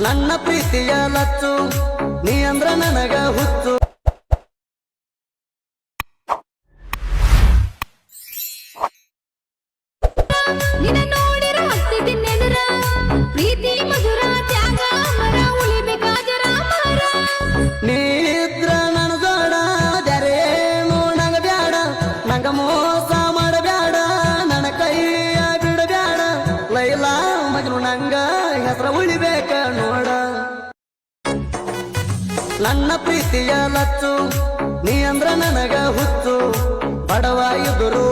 ನನ್ನ ಪ್ರೀತಿಯ ಲಚ್ಚು ನೀ ಅಂದ್ರ ನನಗ ಹುಚ್ಚು ನಿನ್ನ ನೋಡಿರ ಹತ್ತಿದ್ದೆನೆದರ ಪ್ರೀತಿ ಮಧುರ ತ್ಯಾಗ ಮರ ಉಳಿಬೇಕಾದರ ಮರ ನೀ ಇದ್ರ ನನ್ನ ಜೋಡ ದ್ಯಾರೇನು ನಂಗ ಬ್ಯಾಡ ನಂಗ ಮೋಸ ಮಾಡಬ್ಯಾಡ ನನ್ನ ಕೈಯ ಬಿಡಬ್ಯಾಡ ಲೈಲಾ ಮಗನು ನಂಗ ಹೆಸರ ಉಳಿಬೇಕ ನೋಡ ನನ್ನ ಪ್ರೀತಿಯ ಲಚ್ಚು ನೀ ಅಂದ್ರ ನನಗ ಹುಚ್ಚು ಬಡವ ಇದ್ರು